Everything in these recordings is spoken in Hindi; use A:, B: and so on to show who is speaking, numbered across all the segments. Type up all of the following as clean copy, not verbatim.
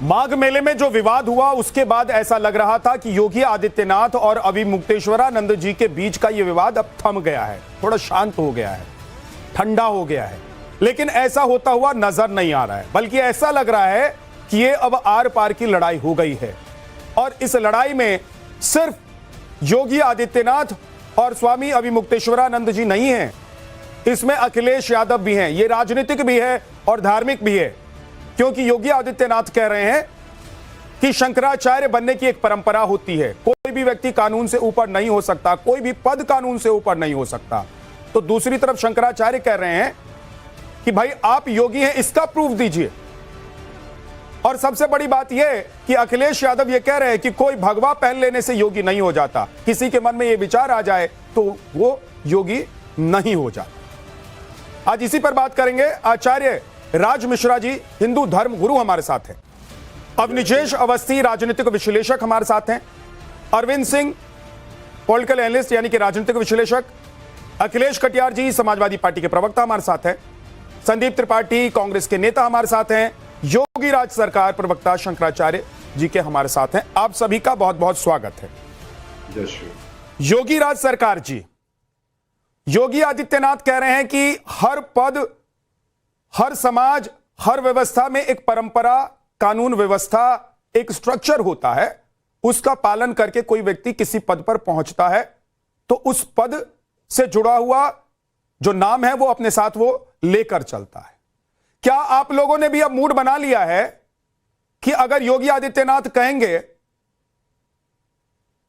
A: माघ मेले में जो विवाद हुआ उसके बाद ऐसा लग रहा था कि योगी आदित्यनाथ और अविमुक्तेश्वरानंद जी के बीच का यह विवाद अब थम गया है, थोड़ा शांत हो गया है, ठंडा हो गया है। लेकिन ऐसा होता हुआ नजर नहीं आ रहा है, बल्कि ऐसा लग रहा है कि यह अब आर पार की लड़ाई हो गई है। और इस लड़ाई में सिर्फ योगी आदित्यनाथ और स्वामी अविमुक्तेश्वरानंद जी नहीं है, इसमें अखिलेश यादव भी हैं। ये राजनीतिक भी है और धार्मिक भी है, क्योंकि योगी आदित्यनाथ कह रहे हैं कि शंकराचार्य बनने की एक परंपरा होती है, कोई भी व्यक्ति कानून से ऊपर नहीं हो सकता, कोई भी पद कानून से ऊपर नहीं हो सकता। तो दूसरी तरफ शंकराचार्य कह रहे हैं कि भाई आप योगी हैं, इसका प्रूफ दीजिए। और सबसे बड़ी बात यह कि अखिलेश यादव यह कह रहे हैं कि कोई भगवा पहन लेने से योगी नहीं हो जाता, किसी के मन में यह विचार आ जाए तो वो योगी नहीं हो जाता। आज इसी पर बात करेंगे। आचार्य राज मिश्रा जी हिंदू धर्म गुरु हमारे साथ हैं, अवनिशेष अवस्थी राजनीतिक विश्लेषक हमारे साथ हैं, अरविंद सिंह पॉलिटिकल एनालिस्ट यानी कि राजनीतिक विश्लेषक, अखिलेश कटियार जी समाजवादी पार्टी के प्रवक्ता हमारे साथ हैं, संदीप त्रिपाठी कांग्रेस के नेता हमारे साथ हैं, योगी राज सरकार प्रवक्ता शंकराचार्य जी के हमारे साथ हैं। आप सभी का बहुत बहुत स्वागत है। योगी राज सरकार जी, योगी आदित्यनाथ कह रहे हैं कि हर पद, हर समाज, हर व्यवस्था में एक परंपरा, कानून व्यवस्था, एक स्ट्रक्चर होता है, उसका पालन करके कोई व्यक्ति किसी पद पर पहुंचता है तो उस पद से जुड़ा हुआ जो नाम है वो अपने साथ वो लेकर चलता है। क्या आप लोगों ने भी अब मूड बना लिया है कि अगर योगी आदित्यनाथ कहेंगे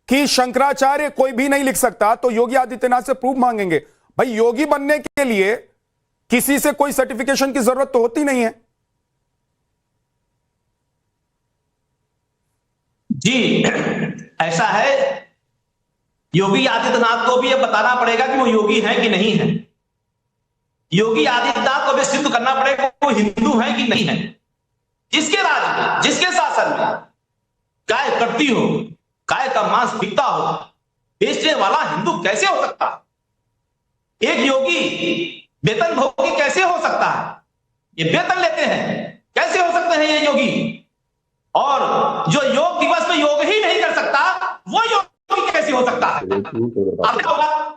A: कि शंकराचार्य कोई भी नहीं लिख सकता तो योगी आदित्यनाथ से प्रूफ मांगेंगे? भाई योगी बनने के लिए किसी से कोई सर्टिफिकेशन की जरूरत तो होती नहीं है।
B: जी ऐसा है, योगी आदित्यनाथ को भी यह बताना पड़ेगा कि वो योगी हैं कि नहीं है। योगी आदित्यनाथ को भी सिद्ध करना पड़ेगा वो हिंदू हैं कि नहीं है। जिसके राज में, जिसके शासन में गाय कटती हो, गाय का मांस बिकता हो, बेचने वाला हिंदू कैसे हो सकता है? एक योगी वेतन भोगी कैसे हो सकता है? ये वेतन लेते हैं, कैसे हो सकते हैं ये योगी? और जो योग दिवस में योग ही नहीं कर सकता वो योगी कैसे हो सकता है?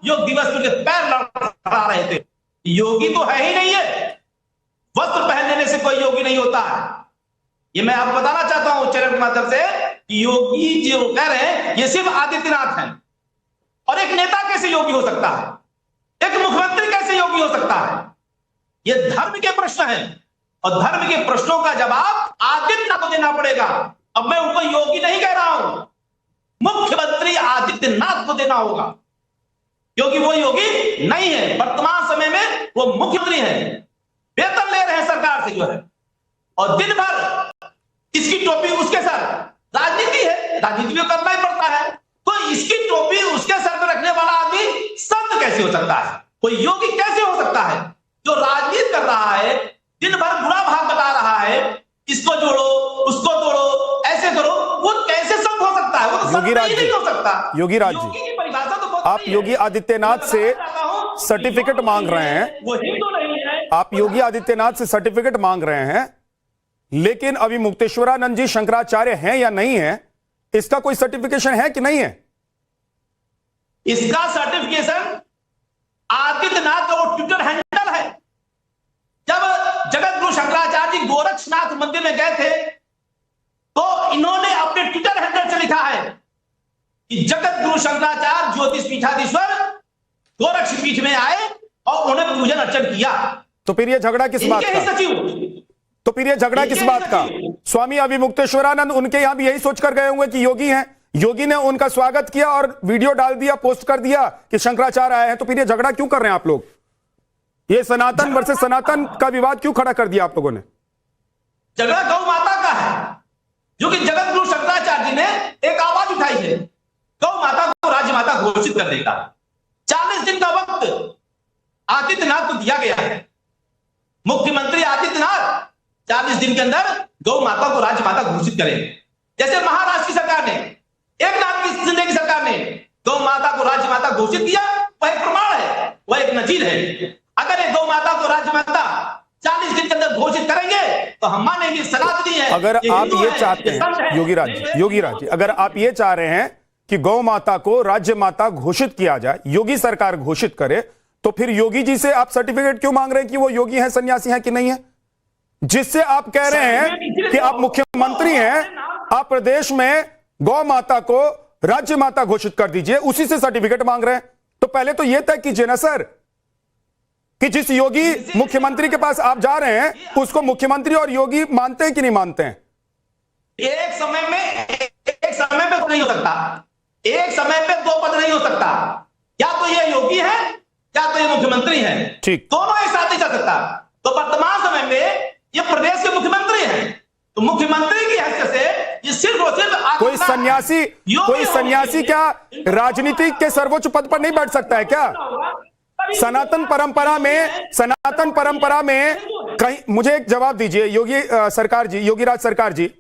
B: योग दिवस में पैर लड़ा रहे थे, योगी तो है ही नहीं है। वस्त्र पहन लेने से कोई योगी नहीं होता है। ये मैं आपको बताना चाहता हूं चैनल के माध्यम से कि योगी जो कह रहे हैं ये सिर्फ आदित्यनाथ हैं। और एक नेता कैसे योगी हो सकता है? एक मुख्यमंत्री कैसे योगी हो सकता है? ये धर्म के प्रश्न हैं और धर्म के प्रश्नों का जवाब आदित्यनाथ को देना पड़ेगा। अब मैं उनको योगी नहीं कह रहा हूं, मुख्यमंत्री आदित्यनाथ को देना होगा, क्योंकि वो योगी नहीं है। वर्तमान समय में वो मुख्यमंत्री है, वेतन ले रहे हैं सरकार से जो है, और दिन भर इसकी टोपी उसके सर। राजनीति है, राजनीति में करना ही पड़ता है, तो इसकी टोपी उसके सर पर रखने वाला आदमी संत कैसे हो सकता है? कोई योगी कैसे हो सकता है? जो राजनीति कर रहा है, दिन भर बुरा भाग बता रहा है, इसको जोड़ो उसको तोड़ो, ऐसे करो, वो कैसे संत हो सकता है? वो तो संत नहीं हो सकता।
A: योगी राज जी की परिभाषा तो आप योगी आदित्यनाथ से सर्टिफिकेट मांग रहे हैं,
B: वो हिंदू नहीं है।
A: आप योगी आदित्यनाथ से सर्टिफिकेट मांग रहे हैं, लेकिन अभी मुक्तेश्वरानंद जी शंकराचार्य हैं या नहीं है, इसका कोई सर्टिफिकेशन है कि नहीं है?
B: इसका सर्टिफिकेशन आदित्यनाथ का वो ट्विटर हैंडल है। जब जगत गुरु शंकराचार्य जी गोरक्षनाथ मंदिर में गए थे तो इन्होंने अपने ट्विटर हैंडल से लिखा है कि जगत गुरु शंकराचार्य ज्योतिष पीठाधीश्वर गोरक्ष पीठ में आए और उन्होंने पूजन अर्चन किया।
A: तो फिर यह झगड़ा किस बात का? तो फिर यह झगड़ा किस बात का? स्वामी अविमुक्तेश्वरानंद उनके यहां भी यही सोचकर गए होंगे कि योगी हैं, योगी ने उनका स्वागत किया और वीडियो डाल दिया, पोस्ट कर दिया कि शंकराचार्य आए हैं। तो फिर यह झगड़ा क्यों कर रहे हैं आप लोग? ये सनातन वर्सेस सनातन का विवाद क्यों खड़ा कर दिया आप लोगों ने?
B: झगड़ा गौ माता का है, जो कि जगत गुरु शंकराचार्य जी ने एक आवाज उठाई है, गौ माता को राज्य माता घोषित कर देगा। 40 दिन का वक्त आदित्यनाथ को दिया गया है। मुख्यमंत्री आदित्यनाथ 40 दिन के अंदर गौ माता को राज्य माता घोषित करें। जैसे महाराष्ट्र की सरकार ने, एकनाथ शिंदे की सरकार ने गौ माता को राज्य माता घोषित किया, वह एक प्रमाण है, वह एक नजीर है। अगर एक गौ माता को राज्य माता 40 दिन के अंदर घोषित करेंगे तो हम मानेंगे सनातनी है।
A: अगर आप ये चाहते हैं योगी राज जी, अगर आप ये चाह रहे हैं कि गौ माता को राज्य माता घोषित किया जाए, योगी सरकार घोषित करे, तो फिर योगी जी से आप सर्टिफिकेट क्यों मांग रहे हैं कि वो योगी हैं, सन्यासी हैं कि नहीं है? जिससे आप कह रहे हैं कि आप मुख्यमंत्री हैं, आप प्रदेश में गौ माता को राज्य माता घोषित कर दीजिए, उसी से सर्टिफिकेट मांग रहे हैं। तो पहले तो यह तय कीजिए ना सर कि जिस योगी मुख्यमंत्री के पास आप जा रहे हैं उसको मुख्यमंत्री और योगी मानते हैं कि नहीं मानते हैं?
B: एक समय में नहीं हो सकता, एक समय पे दो पद नहीं हो सकता। या तो ये योगी है या तो ये मुख्यमंत्री है,
A: ठीक,
B: दोनों एक साथ नहीं चल सकता। तो वर्तमान समय में ये प्रदेश के मुख्यमंत्री हैं, तो मुख्यमंत्री की हैसियत से ये सिर्फ और सिर्फ
A: कोई सन्यासी क्या राजनीति के सर्वोच्च पद पर नहीं बैठ सकता है क्या? सनातन परंपरा में कहीं, मुझे एक जवाब दीजिए योगीराज सरकार जी,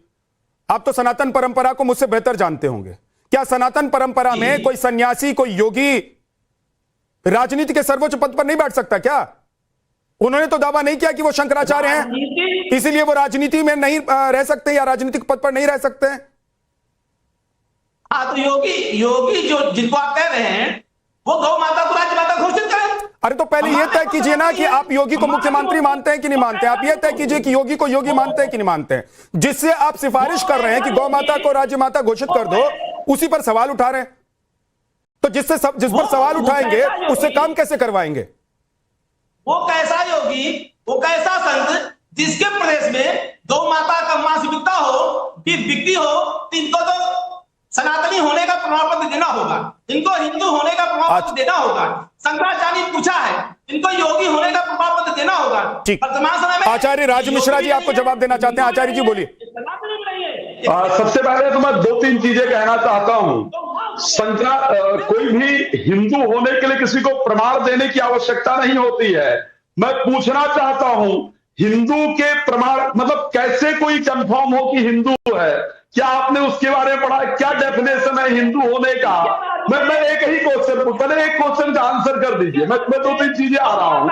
A: आप तो सनातन परंपरा को मुझसे बेहतर जानते होंगे। क्या सनातन परंपरा में कोई सन्यासी, कोई योगी राजनीति के सर्वोच्च पद पर नहीं बैठ सकता क्या? उन्होंने तो दावा नहीं किया कि वो शंकराचार्य हैं, इसीलिए वो राजनीति में नहीं रह सकते या राजनीतिक पद पर नहीं रह सकते हैं।
B: हाँ, तो योगी जो जिनको आप कह रहे हैं वो गौ माता को राज्य माता घोषित करें।
A: अरे तो पहले ये तय कीजिए ना कि आप योगी को मुख्यमंत्री मानते हैं कि नहीं मानते हैं। आप ये तय कीजिए कि योगी को योगी मानते हैं कि नहीं मानते हैं। जिससे आप सिफारिश कर रहे हैं कि गौ माता को राज्य माता घोषित कर दो, उसी पर सवाल उठा रहे हैं। तो जिस पर सवाल उठाएंगे उससे काम कैसे करवाएंगे?
B: वो कैसा योगी, वो कैसा संत जिसके प्रदेश में गौ माता का मांस बिकता हो, बिकती हो, इनको तो सनातनी होने का प्रमाण पत्र देना होगा, इनको हिंदू होने का प्रमाण पत्र देना होगा। शंकराचार्य पूछा है, इनको योगी होने का प्रमाण पत्र देना होगा। वर्तमान समय में
A: आचार्य राज मिश्रा जी आपको जवाब देना चाहते हैं। आचार्य जी बोलिए।
C: सबसे पहले तो मैं 2-3 चीजें कहना चाहता हूं। कोई भी हिंदू होने के लिए किसी को प्रमाण देने की आवश्यकता नहीं होती है। मैं पूछना चाहता हूं, हिंदू के प्रमाण मतलब कैसे कोई कंफर्म हो कि हिंदू है? क्या आपने उसके बारे में पढ़ा? क्या डेफिनेशन है हिंदू होने का? मैं एक ही क्वेश्चन, पहले एक क्वेश्चन का आंसर कर दीजिए। मैं 2-3 चीजें आ रहा हूं।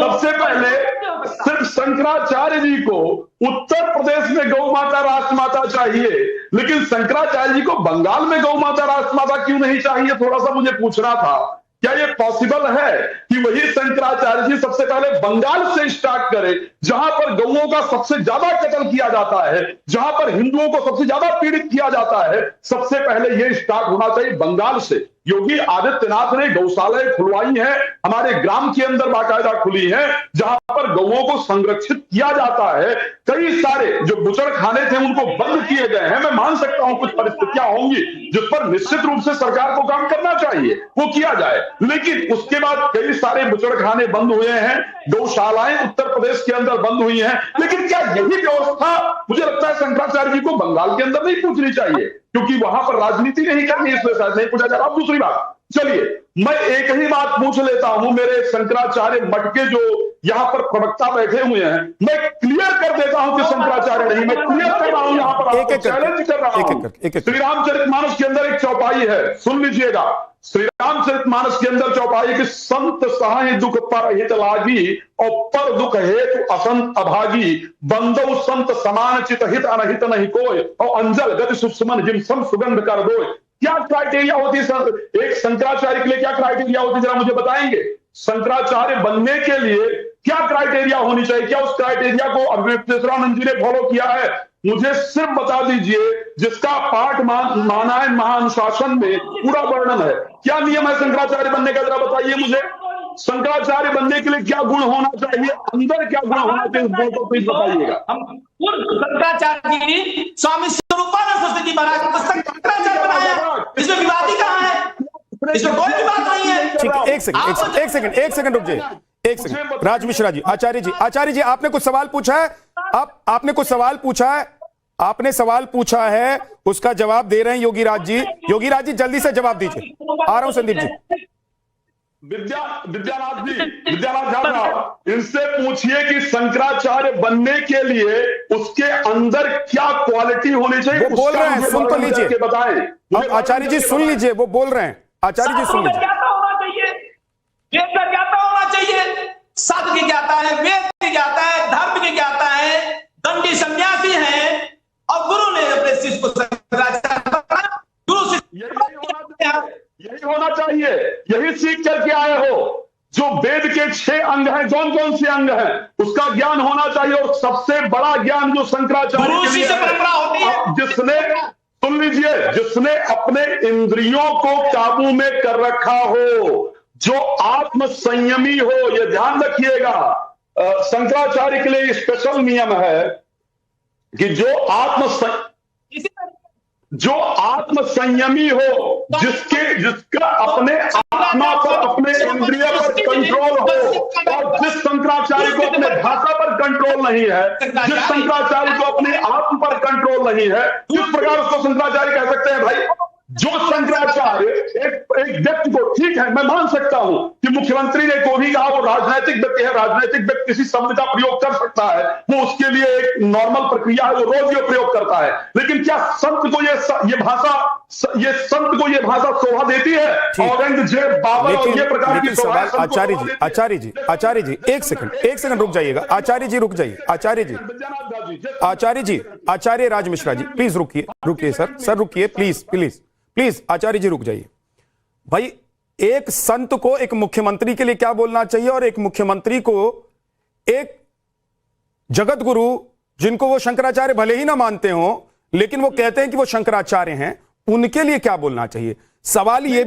C: सबसे पहले सिर्फ शंकराचार्य जी को उत्तर प्रदेश में गौ माता राष्ट्रमाता चाहिए, लेकिन शंकराचार्य जी को बंगाल में गौ माता राष्ट्रमाता क्यों नहीं चाहिए? थोड़ा सा मुझे पूछना था। क्या ये पॉसिबल है कि वही शंकराचार्य जी सबसे पहले बंगाल से स्टार्ट करें, जहां पर गौओं का सबसे ज्यादा कत्ल किया जाता है, जहां पर हिंदुओं को सबसे ज्यादा पीड़ित किया जाता है, सबसे पहले ये स्टार्ट होना चाहिए बंगाल से। योगी आदित्यनाथ ने गौशालाएं खुलवाई हैं, हमारे ग्राम के अंदर बाकायदा खुली हैं, जहां पर गौओं को संरक्षित किया जाता है। कई सारे जो बुचड़ खाने थे उनको बंद किए गए हैं। मैं मान सकता हूं कुछ परिस्थितियां होंगी जिस पर निश्चित रूप से सरकार को काम करना चाहिए, वो किया जाए, लेकिन उसके बाद कई सारे बुचड़ खाने बंद हुए हैं, गौशालाएं उत्तर प्रदेश के अंदर बंद हुई हैं। लेकिन क्या यही व्यवस्था मुझे लगता है शंकराचार्य जी को बंगाल के अंदर नहीं पूछनी चाहिए, क्योंकि वहां पर राजनीति नहीं करनी, इसलिए शायद नहीं पूछा जा रहा। दूसरी बात, चलिए मैं एक ही बात पूछ लेता हूं, मेरे शंकराचार्य मठ के जो यहां पर प्रवक्ता बैठे हुए हैं, मैं क्लियर कर देता हूं कि शंकराचार्य नहीं, मैं क्लियर कर रहा हूं, यहां पर चैलेंज कर रहा हूं। श्री रामचरितमानस के अंदर एक चौपाई है, सुन लीजिएगा। श्री रामचरितमानस के अंदर चौपाई कि संत सहाय दुख पर हित लागी और पर दुख हेतु असंत अभागी, बंदो संत समान चित हित अनहित नहीं कोय और अंजल गति सुषमन जिम सम सुगंध कर दो। क्या क्राइटेरिया होती है एक शंकराचार्य के लिए? क्या क्राइटेरिया होती है जरा मुझे बताएंगे? शंकराचार्य बनने के लिए क्या क्राइटेरिया होनी चाहिए? क्या उस क्राइटेरिया को अद्वैतानंद जी ने फॉलो किया है? मुझे सिर्फ बता दीजिए जिसका पाठ माना है महानुशासन में पूरा वर्णन है। क्या नियम है शंकराचार्य बनने का, जरा बताइए मुझे। शंकराचार्य बनने के लिए क्या गुण होना चाहिए, अंदर क्या गुण होना चाहिए, उस गुण को प्लीज बताइएगा।
B: शंकराचार्य जी स्वामी स्वरूपानंद सरस्वती महाराज को शंकराचार्य बनाया, इसमें विवाद ही कहां है? इसमें कोई विवाद नहीं है।
A: ठीक है, एक सेकंड रुक जाइए, एक सेकंड। राज मिश्रा जी, आचार्य जी आपने कुछ सवाल पूछा है, आपने कुछ सवाल पूछा है, आपने सवाल पूछा है, उसका जवाब दे रहे हैं योगीराज जी। योगीराज जी जल्दी से जवाब दीजिए। आ रहा हूं संदीप जी।
C: विद्यानाथ झाड़, इनसे पूछिए कि शंकराचार्य बनने के लिए उसके अंदर क्या क्वालिटी होनी चाहिए।
A: वो बोल रहे हैं, सुन तो लीजिए,
C: बताएं।
A: आचार्य जी सुन लीजिए, वो बोल रहे हैं। आचार्य जी सुन लीजिए।
B: वेद का ज्ञाता होना चाहिए, शास्त्र की ज्ञाता है, वेद की ज्ञाता है, धर्म की ज्ञाता है, दंडी सन्यासी है, और गुरु ने अपने शिष्य को शंकराचार्य बनाया। गुरु
C: यही होना चाहिए, यही सीख करके आए हो। जो वेद के 6 अंग हैं, कौन कौन से अंग हैं, उसका ज्ञान होना चाहिए। और सबसे बड़ा ज्ञान जो शंकराचार्य के लिए
B: परंपरा होती है,
C: जिसने, सुन लीजिए, जिसने अपने इंद्रियों को काबू में कर रखा हो, जो आत्म संयमी हो, यह ध्यान रखिएगा। शंकराचार्य के लिए स्पेशल नियम है कि जो आत्म संयमी हो, जिसका अपने आत्मा पर, अपने इंद्रिय पर कंट्रोल हो, और जिस शंकराचार्य को अपने भाषा पर कंट्रोल नहीं है, जिस शंकराचार्य को अपने आत्म पर कंट्रोल नहीं है, किस प्रकार उसको शंकराचार्य कह सकते हैं भाई? जो शंकराचार्य एक व्यक्ति को, ठीक है मैं मान सकता हूं कि मुख्यमंत्री ने को भी कहा वो राजनीतिक व्यक्ति है, राजनीतिक व्यक्ति किसी शब्द का प्रयोग कर सकता है, वो उसके लिए एक नॉर्मल प्रक्रिया है, वो रोज ये प्रयोग करता है। लेकिन क्या संत को ये संत को ये भाषा शोभा देती है? औरंगजेब, बाबर और ये प्रकार की
A: सवाल आचार्य जी एक सेकंड रुक जाइएगा। आचार्य जी रुक जाइए। आचार्य राज मिश्रा जी प्लीज रुकिए सर रुकिए प्लीज आचार्य जी रुक जाइए। भाई एक संत को एक मुख्यमंत्री के लिए क्या बोलना चाहिए, और एक मुख्यमंत्री को एक जगत गुरु जिनको वो शंकराचार्य भले ही ना मानते हो लेकिन वो कहते हैं कि वो शंकराचार्य हैं, उनके लिए क्या बोलना चाहिए? सवाल यह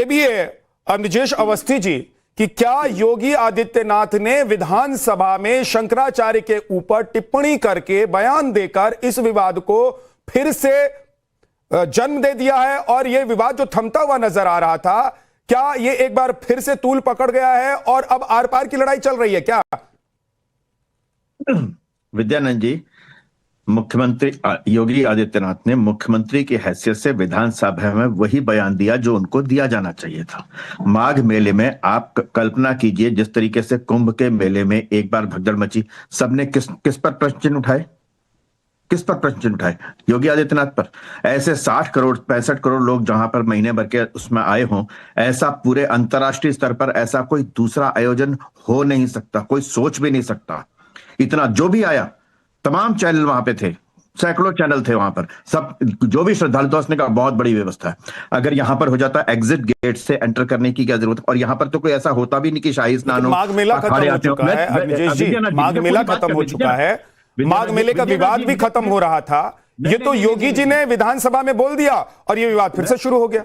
A: भी है अमृजेश अवस्थी जी कि क्या योगी आदित्यनाथ ने विधानसभा में शंकराचार्य के ऊपर टिप्पणी करके बयान देकर इस विवाद को फिर से जन्म दे दिया है, और यह विवाद जो थमता हुआ नजर आ रहा था, क्या यह एक बार फिर से तूल पकड़ गया है और अब आर पार की लड़ाई चल रही है क्या?
D: विद्यानंद जी, मुख्यमंत्री योगी आदित्यनाथ ने मुख्यमंत्री की हैसियत से विधानसभा में वही बयान दिया जो उनको दिया जाना चाहिए था। माघ मेले में आप कल्पना कीजिए, जिस तरीके से कुंभ के मेले में एक बार भगदड़ मची, सबने किस पर प्रश्न उठाए? योगी आदित्यनाथ पर। ऐसे 60 करोड़ 65 करोड़ लोग जहां पर महीने भर के उसमें आए हों, ऐसा पूरे अंतर्राष्ट्रीय स्तर पर ऐसा कोई दूसरा आयोजन हो नहीं सकता, कोई सोच भी नहीं सकता। इतना जो भी आया, तमाम चैनल वहां पे थे, सैकड़ों चैनल थे वहां पर, सब जो भी श्रद्धालु था उसने कहा बहुत बड़ी व्यवस्था है। अगर यहां पर हो जाता एग्जिट गेट से एंटर करने की क्या जरूरत? और यहां पर तो कोई ऐसा होता भी नहीं कि शाही स्नान हो।
A: माघ मेला खत्म हो चुका है अभिजीत जी, माघ मेला खत्म हो चुका है, माघ मेले का विवाद भी खत्म हो रहा था। ये तो योगी जी ने विधानसभा में बोल दिया और ये विवाद फिर से शुरू हो गया।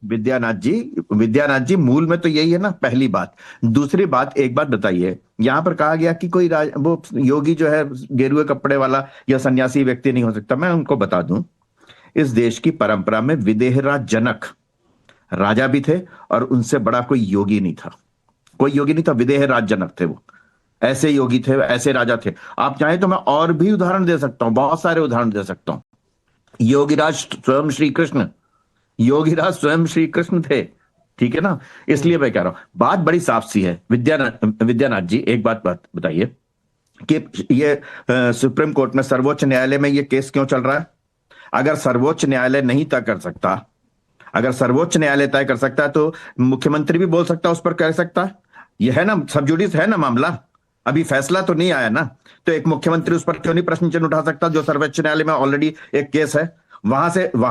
D: विद्यानाथ जी मूल में तो यही है ना, पहली बात। दूसरी बात, एक बात बताइए, यहां पर कहा गया कि कोई वो योगी जो है गेरुए कपड़े वाला या सन्यासी व्यक्ति नहीं हो सकता। मैं उनको बता दूं, इस देश की परंपरा में विदेहराज जनक राजा भी थे और उनसे बड़ा कोई योगी नहीं था, विदेहराज जनक थे वो। ऐसे योगी थे, ऐसे राजा थे। आप चाहें तो मैं और भी उदाहरण दे सकता हूं, बहुत सारे उदाहरण दे सकता हूं। योगीराज स्वयं श्री कृष्ण थे, ठीक है ना? इसलिए मैं कह रहा हूं, बात बड़ी साफ सी है। विद्यानाथ जी एक बात बताइए कि ये सुप्रीम कोर्ट में, सर्वोच्च न्यायालय में ये केस क्यों चल रहा है? अगर सर्वोच्च न्यायालय नहीं तय कर सकता, अगर सर्वोच्च न्यायालय तय कर सकता है तो मुख्यमंत्री भी बोल सकता है, उस पर कह सकता है। यह है ना, सब जुडिस है ना मामला, अभी फैसला तो नहीं आया ना, तो एक मुख्यमंत्री उस पर क्यों नहीं प्रश्न चिन्ह उठा सकता? जो सर्वोच्च न्यायालय में ऑलरेडी एक केस है, वहां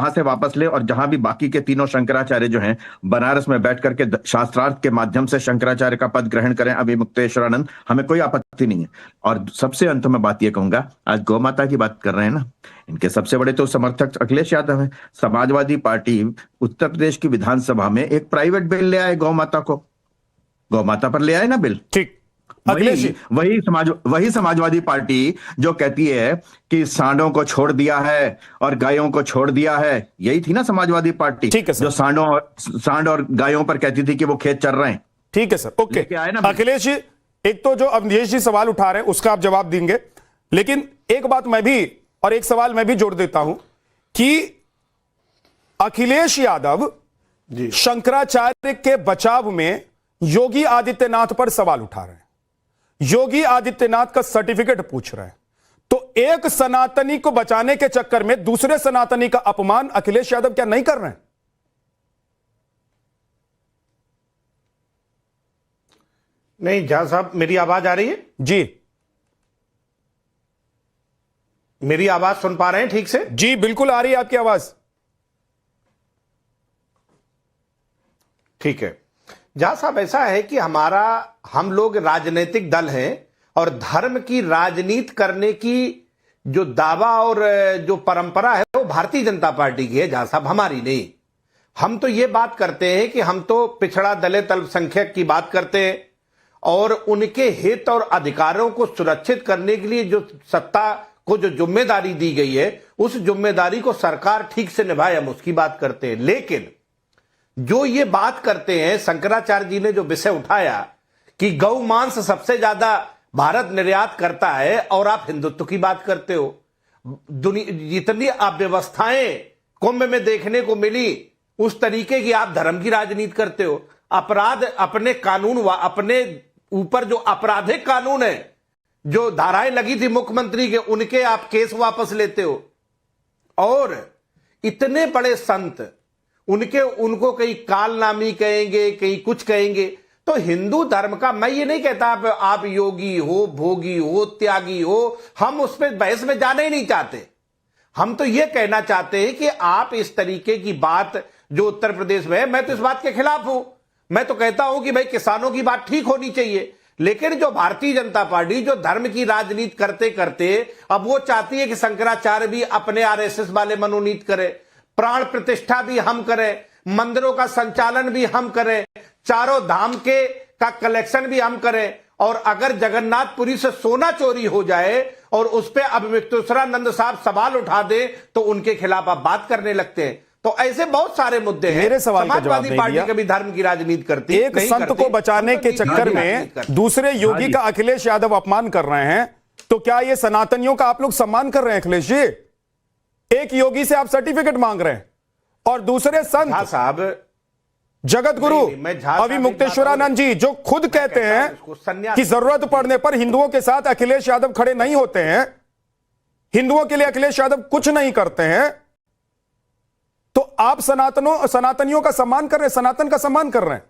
D: से वापस ले, और जहां भी बाकी के तीनों शंकराचार्य जो हैं बनारस में बैठ करके शास्त्रार्थ के माध्यम से शंकराचार्य का पद ग्रहण करें, अभी मुक्तेश्वरानंद, हमें कोई आपत्ति नहीं है। और सबसे अंत में बात यह कहूंगा, आज गौ माता की बात कर रहे हैं ना, इनके सबसे बड़े तो समर्थक अखिलेश यादव है। समाजवादी पार्टी उत्तर प्रदेश की विधानसभा में एक प्राइवेट बिल ले आए, गौ माता पर ले आए ना बिल,
A: ठीक।
D: वही समाजवादी पार्टी जो कहती है कि सांडों को छोड़ दिया है और गायों को छोड़ दिया है, यही थी ना समाजवादी पार्टी,
A: ठीक है सर,
D: जो सांड और गायों पर कहती थी कि वो खेत चर रहे हैं।
A: ठीक है सर, ओके। अखिलेश जी, एक तो जो अवधेश जी सवाल उठा रहे हैं उसका आप जवाब देंगे, लेकिन एक बात मैं भी और एक सवाल मैं भी जोड़ देता हूं कि अखिलेश यादव शंकराचार्य के बचाव में योगी आदित्यनाथ पर सवाल उठा रहे हैं, योगी आदित्यनाथ का सर्टिफिकेट पूछ रहे हैं। तो एक सनातनी को बचाने के चक्कर में दूसरे सनातनी का अपमान अखिलेश यादव क्या नहीं कर रहे हैं?
E: नहीं झा साहब, मेरी आवाज आ रही है?
A: जी
E: मेरी आवाज सुन पा रहे हैं ठीक से?
A: जी बिल्कुल आ रही है आपकी आवाज।
E: ठीक है। झा साहब, ऐसा है कि हम लोग राजनीतिक दल हैं और धर्म की राजनीति करने की जो दावा और जो परंपरा है वो भारतीय जनता पार्टी की है झा साहब, हमारी नहीं। हम तो ये बात करते हैं कि हम तो पिछड़ा दलित अल्पसंख्यक की बात करते हैं और उनके हित और अधिकारों को सुरक्षित करने के लिए जो सत्ता को जो जिम्मेदारी दी गई है उस जिम्मेदारी को सरकार ठीक से निभाए, हम उसकी बात करते हैं। लेकिन जो ये बात करते हैं, शंकराचार्य जी ने जो विषय उठाया कि गौ मांस सबसे ज्यादा भारत निर्यात करता है और आप हिंदुत्व की बात करते हो। जितनी अव्यवस्थाएं कुंभ में देखने को मिली उस तरीके की आप धर्म की राजनीति करते हो। अपराध अपने कानून अपने ऊपर जो आपराधिक कानून है, जो धाराएं लगी थी मुख्यमंत्री के, उनके आप केस वापस लेते हो। और इतने बड़े संत उनको कहीं कालनामी कहेंगे, कहीं कुछ कहेंगे। तो हिंदू धर्म का, मैं ये नहीं कहता आप योगी हो, भोगी हो, त्यागी हो, हम उस पर बहस में जाना ही नहीं चाहते। हम तो ये कहना चाहते हैं कि आप इस तरीके की बात जो उत्तर प्रदेश में है, मैं तो इस बात के खिलाफ हूं। मैं तो कहता हूं कि भाई किसानों की बात ठीक होनी चाहिए, लेकिन जो भारतीय जनता पार्टी जो धर्म की राजनीति करते करते अब वो चाहती है कि शंकराचार्य भी अपने आरएसएस वाले मनोनीत करे, प्राण प्रतिष्ठा भी हम करें, मंदिरों का संचालन भी हम करें, चारों धाम का कलेक्शन भी हम करें। और अगर जगन्नाथपुरी से सोना चोरी हो जाए और उस पर अभिमुक्तेश्वरानंद साहब सवाल उठा दे तो उनके खिलाफ आप बात करने लगते हैं। तो ऐसे बहुत सारे मुद्दे हैं।
A: मेरे सवाल का जवाब
E: समाजवादी
A: नहीं
E: पार्टी
A: दिया।
E: कभी धर्म की राजनीति करती
A: एक संत को बचाने के चक्कर में दूसरे योगी का अखिलेश यादव अपमान कर रहे हैं, तो क्या ये सनातनियों का आप लोग सम्मान कर रहे हैं? अखिलेश जी, एक योगी से आप सर्टिफिकेट मांग रहे हैं और दूसरे संत
E: साहब
A: जगत गुरु अभिमुक्तेश्वरानंद जी जो खुद कहते हैं कि जरूरत पड़ने पर हिंदुओं के साथ अखिलेश यादव खड़े नहीं होते हैं, हिंदुओं के लिए अखिलेश यादव कुछ नहीं करते हैं, तो आप सनातनियों का सम्मान कर रहे हैं, सनातन का सम्मान कर रहे हैं।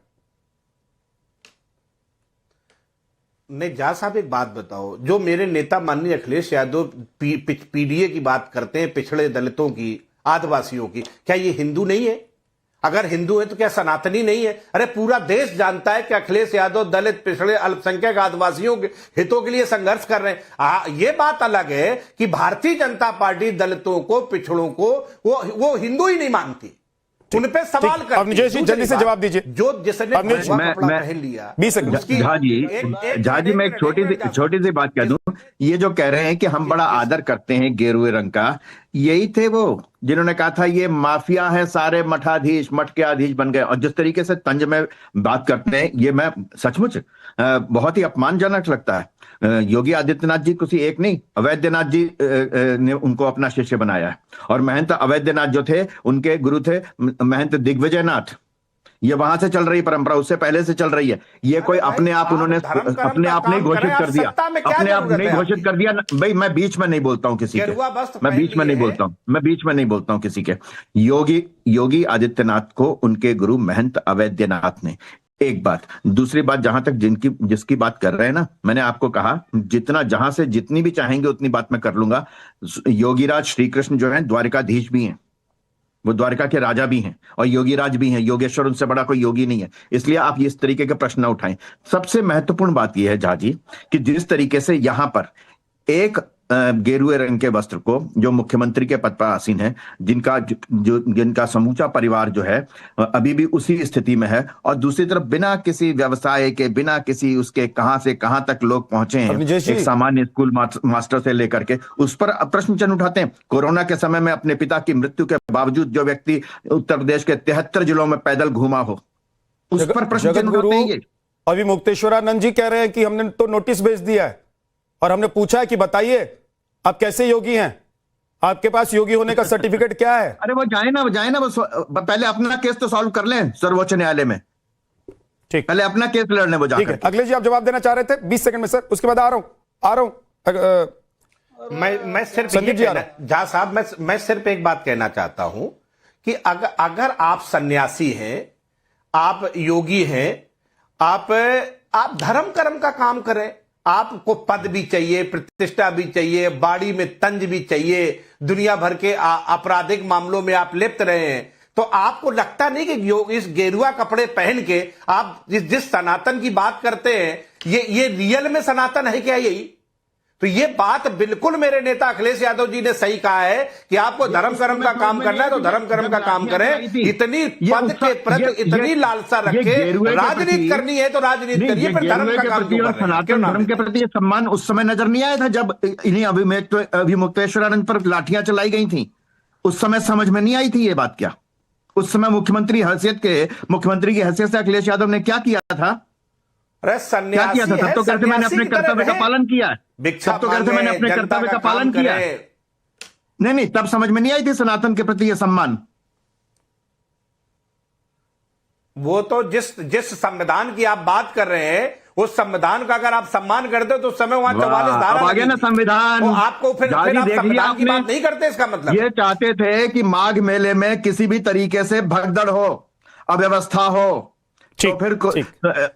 E: नहीं झा साहब, एक बात बताओ, जो मेरे नेता माननीय अखिलेश यादव पीडीए की बात करते हैं, पिछड़े दलितों की, आदिवासियों की, क्या ये हिंदू नहीं है? अगर हिंदू है तो क्या सनातनी नहीं है? अरे पूरा देश जानता है कि अखिलेश यादव दलित, पिछड़े, अल्पसंख्यक, आदिवासियों के हितों के लिए संघर्ष कर रहे हैं। ये बात अलग है कि भारतीय जनता पार्टी दलितों को, पिछड़ों को वो हिंदू ही नहीं मानती, उन पे सवाल करती है।
A: अवनीश जी जल्दी से जवाब दीजिए।
E: जो जिसने कपड़ा पहन लिया,
A: 20 सेकंड।
D: झा जी मैं एक छोटी सी बात कह दूं। ये जो कह रहे हैं कि हम बड़ा आदर करते हैं गेरुए रंग का, यही थे वो जिन्होंने कहा था ये माफिया है, सारे मठाधीश मठ के आधीश बन गए। और जिस तरीके से तंज में बात करते हैं, ये मैं सचमुच बहुत ही अपमानजनक लगता है। योगी आदित्यनाथ जी किसी एक नहीं, अवैधनाथ जी ने उनको अपना शिष्य बनाया है। और महंत अवैधनाथ जो थे उनके गुरु थे महंत दिग्विजयनाथ। ये वहां से चल रही परंपरा, उससे पहले से चल रही है। ये कोई अपने आप उन्होंने अपने आप नहीं घोषित कर दिया, अपने आप नहीं घोषित कर दिया। भाई मैं बीच में नहीं बोलता हूं किसी के, मैं बीच में नहीं बोलता हूं, मैं बीच में नहीं बोलता हूं किसी के। योगी आदित्यनाथ को उनके गुरु महंत अवैधनाथ ने, एक बात। दूसरी बात, जहां तक जिसकी बात कर रहे हैं ना, मैंने आपको कहा जितना जहां से जितनी भी चाहेंगे उतनी बात मैं कर लूंगा। योगीराज श्री कृष्ण जो है द्वारिकाधीश भी हैं, वो द्वारका के राजा भी हैं और योगीराज भी हैं। योगेश्वर उनसे बड़ा कोई योगी नहीं है, इसलिए आप इस तरीके के प्रश्न उठाएं। सबसे महत्वपूर्ण बात यह है झा जी कि जिस तरीके से यहां पर एक गेरुए रंग के वस्त्र को जो मुख्यमंत्री के पद पर आसीन है, जिनका समूचा परिवार जो है अभी भी उसी स्थिति में है, और दूसरी तरफ बिना किसी व्यवसाय के, बिना किसी उसके कहां से कहां तक लोग पहुंचे हैं, एक सामान्य स्कूल मास्टर से लेकर के, उस पर प्रश्न चिन्ह उठाते हैं। कोरोना के समय में अपने पिता की मृत्यु के बावजूद जो व्यक्ति उत्तर प्रदेश के 73 जिलों में पैदल घूमा हो, उस पर प्रश्न चिन्ह उठाते हैं।
A: अभिमुक्तेश्वरानंद जी कह रहे हैं कि हमने तो नोटिस भेज दिया है और हमने पूछा है कि बताइए आप कैसे योगी हैं, आपके पास योगी होने का सर्टिफिकेट क्या है?
D: अरे वो जाए ना, पहले अपना केस तो सॉल्व कर लें सर्वोच्च न्यायालय में।
A: ठीक,
D: पहले अपना केस लड़ने वो जाकर।
A: अखिलेश जी आप जवाब देना चाह रहे थे 20 सेकंड में सर, उसके बाद आ रहा हूं।
E: मैं सिर्फ झा साहब, मैं सिर्फ एक बात कहना चाहता हूं कि अगर आप सन्यासी हैं, आप योगी हैं, आप आप धर्म कर्म का काम करें। आपको पद भी चाहिए, प्रतिष्ठा भी चाहिए, बाड़ी में तंज भी चाहिए, दुनिया भर के आपराधिक मामलों में आप लिप्त रहे हैं, तो आपको लगता नहीं कि इस गेरुआ कपड़े पहन के आप जिस सनातन की बात करते हैं ये रियल में सनातन है क्या? यही तो ये बात बिल्कुल मेरे नेता अखिलेश यादव जी ने सही कहा है कि आपको धर्म कर्म का काम करना है तो धर्म कर्म का काम करें। इतनी पद के प्रति इतनी लालसा रखे, राजनीति करनी है तो राजनीति करिए, फिर धर्म का काम क्यों कर रहे हैं?
D: सनातन धर्म के प्रति सम्मान उस समय नजर नहीं आया था जब इन्हीं अभिमुक्तेश्वरानंद पर लाठियां चलाई गई थी? उस समय समझ में नहीं आई थी ये बात क्या? उस समय मुख्यमंत्री की हैसियत से अखिलेश यादव ने क्या किया था?
E: अरे
D: क्या किया था? तब तो कहते मैंने अपने कर्तव्य का पालन किया। तब तो कहते मैंने अपने कर्तव्य का पालन किया। नहीं, तब समझ में नहीं आई थी सनातन के प्रति यह सम्मान।
E: वो तो जिस संविधान की आप बात कर रहे हैं उस संविधान का अगर आप सम्मान करते हो तो उस समय वहां 44 धारा
D: आगे ना संविधान,
E: तो आपको फिर आप संविधान की बात नहीं करते, इसका मतलब
D: ये चाहते थे कि माघ मेले में किसी भी तरीके से भगदड़ हो, अव्यवस्था हो। तो फिर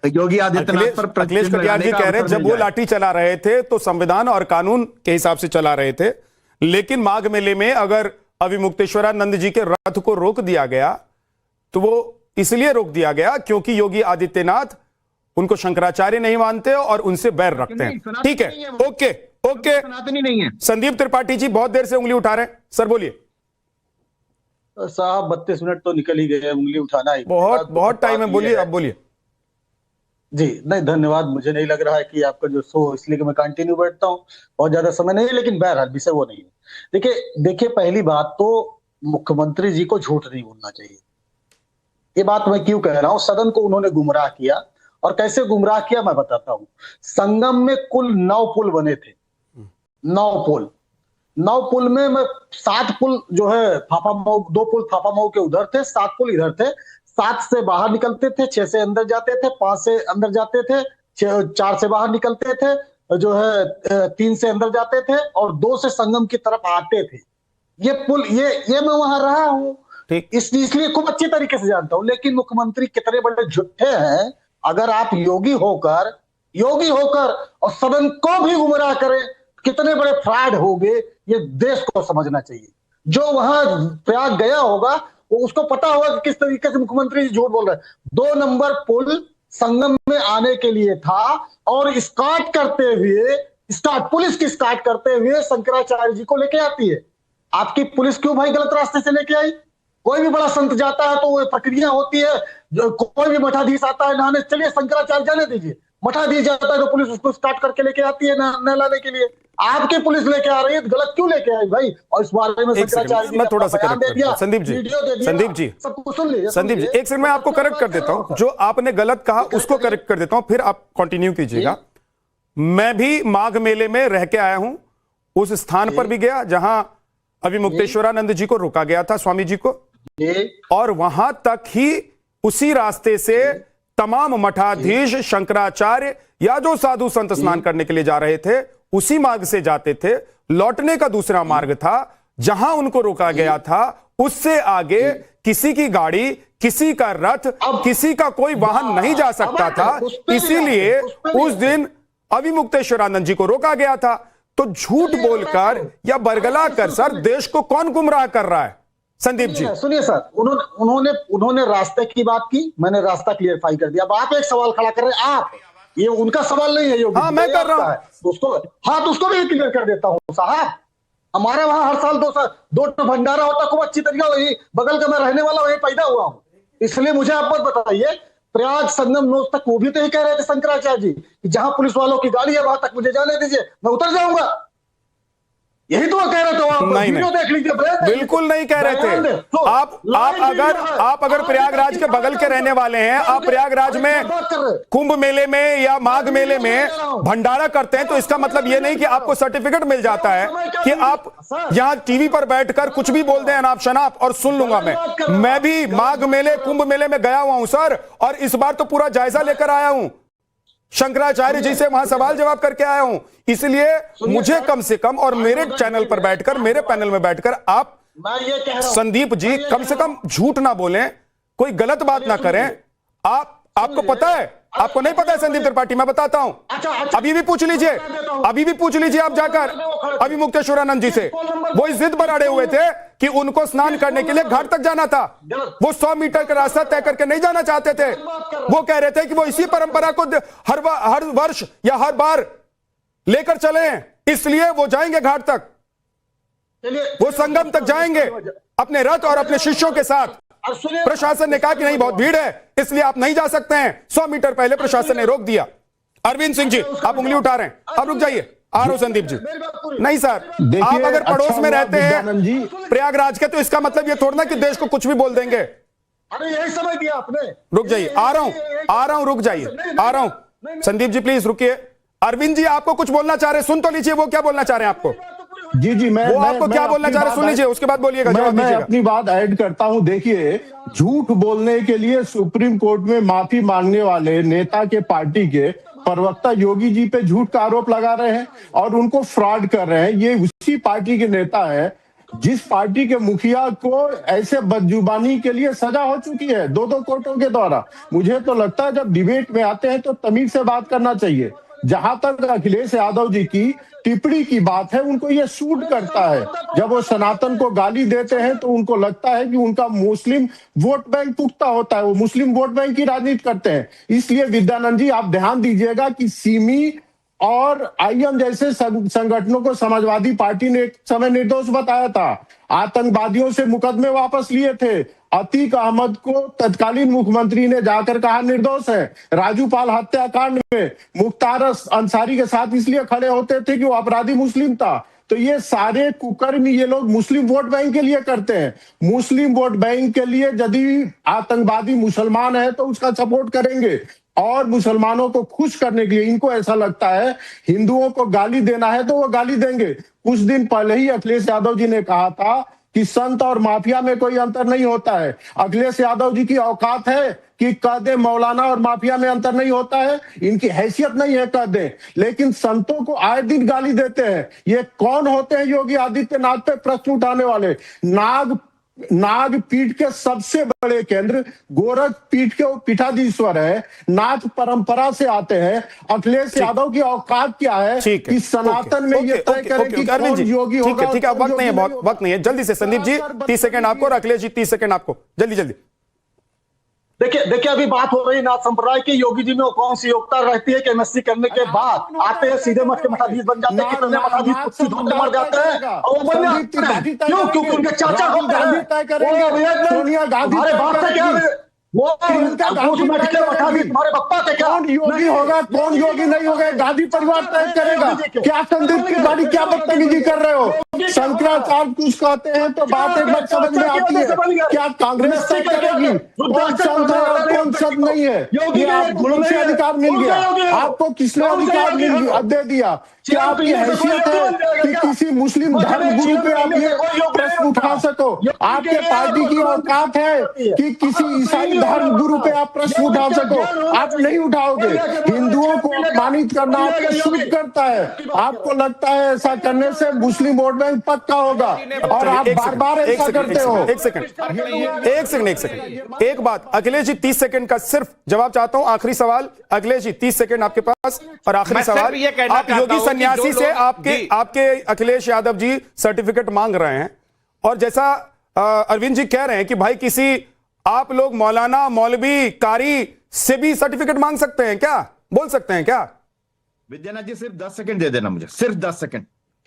D: योगी आदित्यनाथ पर
A: अखिलेश कटियार जी कह रहे हैं जब वो लाठी चला रहे थे तो संविधान और कानून के हिसाब से चला रहे थे, लेकिन माघ मेले में अगर अभिमुक्तेश्वरानंद जी के रथ को रोक दिया गया तो वो इसलिए रोक दिया गया क्योंकि योगी आदित्यनाथ उनको शंकराचार्य नहीं मानते और उनसे बैर रखते हैं। ठीक है, ओके
D: सनातनी नहीं है।
A: संदीप त्रिपाठी जी बहुत देर से उंगली उठा रहे हैं, सर बोलिए।
F: साहब 32 मिनट तो निकल ही गए, उंगली उठाना ही
A: बहुत टाइम है, बोलिए आप बोलिए।
F: जी नहीं, धन्यवाद। मुझे नहीं लग रहा है कि आपका जो शो, इसलिए कि मैं कंटिन्यू बैठता हूँ, बहुत ज्यादा समय नहीं है, लेकिन बहरहाल विषय वो नहीं है। देखिए पहली बात तो मुख्यमंत्री जी को झूठ नहीं बोलना चाहिए। ये बात मैं क्यों कह रहा हूँ? सदन को उन्होंने गुमराह किया, और कैसे गुमराह किया मैं बताता हूँ। संगम में कुल 9 पुल बने थे, 9 पुल में 7 पुल जो है फाफामऊ, 2 पुल फाफामऊ के उधर थे, 7 पुल इधर थे। 7 से बाहर निकलते थे, 6 से अंदर जाते थे, 5 से अंदर जाते थे, 4 से बाहर निकलते थे, जो है 3 से अंदर जाते थे, और 2 से संगम की तरफ आते थे। ये पुल, ये मैं वहां रहा हूँ, इसलिए खूब अच्छी तरीके से जानता हूँ। लेकिन मुख्यमंत्री कितने बड़े झूठे हैं। अगर आप योगी होकर और सदन को भी गुमराह करें, कितने बड़े फ्रॉड हो गए, ये देश को समझना चाहिए। जो वहां प्रयाग गया होगा वो उसको पता होगा कि किस तरीके से मुख्यमंत्री जी झूठ बोल रहे हैं। 2 नंबर पुल संगम में आने के लिए था, और स्काट करते हुए, पुलिस की स्काट करते हुए शंकराचार्य जी को लेके आती है। आपकी पुलिस क्यों भाई गलत रास्ते से लेके आई? कोई भी बड़ा संत जाता है तो वो प्रक्रिया होती है, कोई भी मठाधीश आता है नहाने, चलिए शंकराचार्य जाने दीजिए, मठाधीश जाता है तो पुलिस उसको स्टार्ट करके लेके आती है नहलाने के लिए। आपकी पुलिस लेके आ रही है, गलत क्यों लेके आई भाई? और इस बारे में शंकराचार्य जी
A: मैं थोड़ा सा करेक्ट कर देता हूं। संदीप जी
E: सबको सुन लीजिए।
A: संदीप जी एक सेकंड मैं आपको करेक्ट कर देता हूं, जो आपने गलत कहा उसको करेक्ट कर देता हूं, फिर आप कंटिन्यू कीजिएगा। मैं भी माघ मेले में रह के आया हूं, उस स्थान पर भी गया जहां अभिमुक्तेश्वरानंद जी को रोका गया था, स्वामी जी को, और वहां तक ही उसी रास्ते से तमाम मठाधीश, शंकराचार्य या जो साधु संत स्नान करने के लिए जा रहे थे उसी मार्ग से जाते थे। लौटने का दूसरा मार्ग था जहां उनको रोका गया था, उससे आगे किसी की गाड़ी, किसी का रथ, किसी का कोई वाहन नहीं जा सकता था। इसीलिए उस दिन अभिमुक्तेश्वरानंद जी को रोका गया था। तो झूठ बोलकर या बरगला कर सर देश को कौन गुमराह कर रहा है? संदीप जी
F: सुनिए सर, उन्होंने रास्ते की बात की, मैंने रास्ता क्लियरफाई कर दिया। अब आप एक सवाल खड़ा कर रहे हैं, आप, ये उनका सवाल नहीं है योगी,
A: हाँ मैं कर रहा हूं
F: उसको भी क्लियर कर देता हूं साहब। हमारे वहां हर साल 2 भंडारा होता, खूब अच्छी तरीके, वही बगल का मैं रहने वाला, वही पैदा हुआ हूं। इसलिए मुझे आप बात बताइए, प्रयाग संगम नोज तक वो भी तो ही कह रहे थे शंकराचार्य जी कि जहां पुलिस वालों की गाड़ी है वहां तक मुझे जाने दीजिए, मैं उतर जाऊंगा। यही तो कह रहे थे आप, वीडियो देख लीजिए।
A: बिल्कुल नहीं कह रहे थे। आप अगर प्रयागराज के बगल के रहने वाले हैं, आप प्रयागराज में कुंभ मेले में या माघ मेले में भंडारा करते हैं, तो इसका मतलब यह नहीं कि आपको सर्टिफिकेट मिल जाता है कि आप यहां टीवी पर बैठकर कुछ भी बोल दें अनाप शनाप और सुन लूंगा मैं भी माघ मेले, कुंभ मेले में गया हुआ हूं सर, और इस बार तो पूरा जायजा लेकर आया हूं, शंकराचार्य जी से वहां सवाल जवाब करके आया हूं। इसलिए मुझे कम से कम, और मेरे चैनल पर बैठकर, मेरे पैनल में बैठकर आप संदीप जी कम से कम झूठ ना बोलें, कोई गलत बात ना करें। आपको पता है आपको नहीं पता है संदीप त्रिपाठी? मैं बताता हूं,
F: अच्छा,
A: अभी भी पूछ लीजिए, अभी भी पूछ लीजिए आप जाकर अभी मुक्तेश्वरानंद जी से। वो इस जिद पर अड़े हुए थे कि उनको स्नान करने के लिए घाट तक जाना था। वो 100 मीटर का रास्ता तय करके नहीं जाना चाहते थे। वो कह रहे थे कि वो इसी परंपरा को हर वर्ष या हर बार लेकर चले, इसलिए वो जाएंगे घाट तक, वो संगम तक जाएंगे अपने रथ और अपने शिष्यों के साथ। प्रशासन ने कहा कि नहीं बहुत भीड़ है, इसलिए आप नहीं जा सकते हैं। 100 मीटर पहले प्रशासन ने रोक दिया। अरविंद सिंह जी, आप उंगली उठा रहे हैं, आप रुक जाइए। आ रहा हूं संदीप जी। नहीं सर, आप अगर पड़ोस में रहते हैं प्रयागराज के, तो इसका मतलब ये थोड़ा ना कि देश को कुछ भी बोल देंगे।
F: अरे यही समझ दिया आपने। रुक
A: जाइए, आ रहा हूं, रुक जाइए, आ रहा हूं। संदीप जी प्लीज रुकिए। अरविंद जी आपको कुछ बोलना चाह रहे हैं, सुन तो लीजिए वो क्या बोलना चाह रहे हैं आपको।
G: जी मैं
A: वो आपको क्या बोलना चाह रहे हैं सुन लीजिए, उसके बाद बोलिएगा, जवाब दीजिएगा।
G: मैं अपनी बात ऐड करता हूं। देखिए, झूठ बोलने के लिए सुप्रीम कोर्ट में माफी मांगने वाले नेता के पार्टी के प्रवक्ता योगी जी पे झूठ का आरोप लगा रहे हैं और उनको फ्रॉड कर रहे हैं। ये उसी पार्टी के नेता है जिस पार्टी के मुखिया को ऐसे बदजुबानी के लिए सजा हो चुकी है 2 कोर्टों के द्वारा। मुझे तो लगता है जब डिबेट में आते हैं तो तमीज से बात करना चाहिए। जहां तक अखिलेश यादव जी की टिप्पणी की बात है, उनको ये सूट करता है। जब वो सनातन को गाली देते हैं तो उनको लगता है कि उनका मुस्लिम वोट बैंक पुख्ता होता है, वो मुस्लिम वोट बैंक की राजनीति करते हैं। इसलिए विद्यानंद जी आप ध्यान दीजिएगा कि सिमी और आईएम जैसे संगठनों को समाजवादी पार्टी ने एक समय निर्दोष बताया था, आतंकवादियों से मुकदमे वापस लिए थे। अतीक अहमद को तत्कालीन मुख्यमंत्री ने जाकर कहा निर्दोष है। राजूपाल हत्याकांड में मुख्तार अंसारी के साथ इसलिए खड़े होते थे कि वो अपराधी मुस्लिम था। तो ये सारे कुकर्म ये लोग मुस्लिम वोट बैंक के लिए करते हैं। मुस्लिम वोट बैंक के लिए यदि आतंकवादी मुसलमान है तो उसका सपोर्ट करेंगे, और मुसलमानों को खुश करने के लिए इनको ऐसा लगता है हिंदुओं को गाली देना है तो वो गाली देंगे। कुछ दिन पहले ही अखिलेश यादव जी ने कहा था कि संत और माफिया में कोई अंतर नहीं होता है। अखिलेश यादव जी की औकात है कि कह दे मौलाना और माफिया में अंतर नहीं होता है, इनकी हैसियत नहीं है कह दे, लेकिन संतों को आए दिन गाली देते हैं। ये कौन होते हैं योगी आदित्यनाथ पे प्रश्न उठाने वाले? नागपीठ के सबसे बड़े केंद्र गोरखपीठ के पीठाधीश्वर है, नाथ परंपरा से आते हैं। अखिलेश यादव की औकात क्या है कि सनातन में ये तय करें कि कौन योगी होगा।
A: ठीक है, वक्त नहीं है, बहुत वक्त नहीं है, जल्दी से संदीप जी 30 सेकंड आपको और अखिलेश जी 30 सेकंड आपको, जल्दी।
F: देखिए अभी बात हो रही नाथ संप्रदाय की। योगी जी में कौन सी योग्यता रहती है कि एमएससी करने के बाद आते हैं सीधे मठ के मठाधीश बन जाते हैं। कितने मठाधीश कुत्ती ढूंढ मर जाते हैं और वो बन जाते हैं। क्यों? क्योंकि उनके चाचा होते हैं। सोनिया गांधी हमारे बाप से क्या वो तुम्हारे पप्पा थे क्या?
G: कौन योगी होगा कौन योगी नहीं होगा गांधी परिवार तय करेगा। क्या संदीप त्रिपाठी क्या बदतमीजी कर रहे हो? शंकराचार्य कुछ कहते हैं तो बात एक बार समझ में आती है। क्या कांग्रेस तय करेगी कौन संत है और कौन संत नहीं है? ये आप गुरु से अधिकार मिल गया, आपको किसने अधिकार दे दिया? क्या आपकी हैसियत है कि किसी मुस्लिम धर्म गुरु पे आप ये प्रश्न उठा सको? आपके पार्टी की औकात है कि किसी ईसाई धर्म गुरु पे आप प्रश्न उठा सको? आप नहीं उठाओगे। हिंदुओं को अपमानित करना आपको सूट करता है। आपको लगता है ऐसा करने से मुस्लिम वोट बैंक पक्का होगा और आप बार-बार ऐसा करते हो।
A: एक सेकंड, एक बात अखिलेश जी 30 सेकंड का सिर्फ जवाब चाहता हूं। आखिरी सवाल अखिलेश जी 30 सेकंड आपके पास, और आखिरी सवाल, आप योगी सन्यासी से आपके अखिलेश यादव जी सर्टिफिकेट मांग रहे हैं, और जैसा अरविंद जी कह रहे हैं कि भाई किसी आप लोग मौलाना मौलवी कारी से भी सर्टिफिकेट मांग सकते हैं क्या, बोल सकते हैं क्या?
D: विद्यानाथ जी सिर्फ 10 सेकंड दे देना मुझे, सिर्फ 10 सेकंड।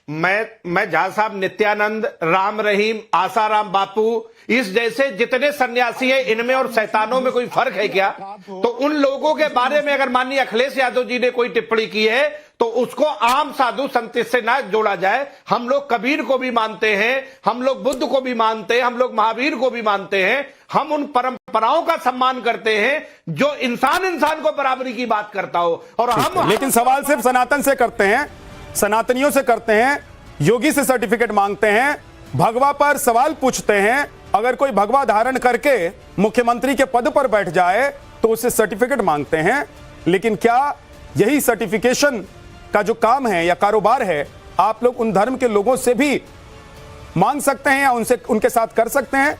E: मैं झा साहब, नित्यानंद, राम रहीम, आसाराम बापू, इस जैसे जितने सन्यासी हैं, इनमें और शैतानों में कोई फर्क है क्या? तो उन लोगों के बारे में अगर माननीय अखिलेश यादव जी ने कोई टिप्पणी की है तो उसको आम साधु संत से ना जोड़ा जाए। हम लोग कबीर को भी मानते हैं, हम लोग बुद्ध को भी मानते हैं, हम लोग महावीर को भी मानते हैं। हम उन परंपराओं का सम्मान करते हैं जो इंसान को बराबरी की बात करता हो। और हम
A: लेकिन सवाल सिर्फ सनातन से करते हैं, सनातनियों से करते हैं, योगी से सर्टिफिकेट मांगते हैं, भगवा पर सवाल पूछते हैं। अगर कोई भगवा धारण करके मुख्यमंत्री के पद पर बैठ जाए तो उससे सर्टिफिकेट मांगते हैं। लेकिन क्या यही सर्टिफिकेशन का जो काम है या कारोबार है, आप लोग उन धर्म के लोगों से भी मांग सकते हैं या उनके साथ कर सकते हैं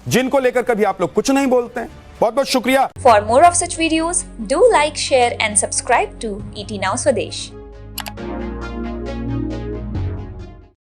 A: जिनको लेकर कभी आप लोग कुछ नहीं बोलते हैं? बहुत बहुत शुक्रिया।
H: For more of such videos, do like, share and subscribe to ET Now Swadesh.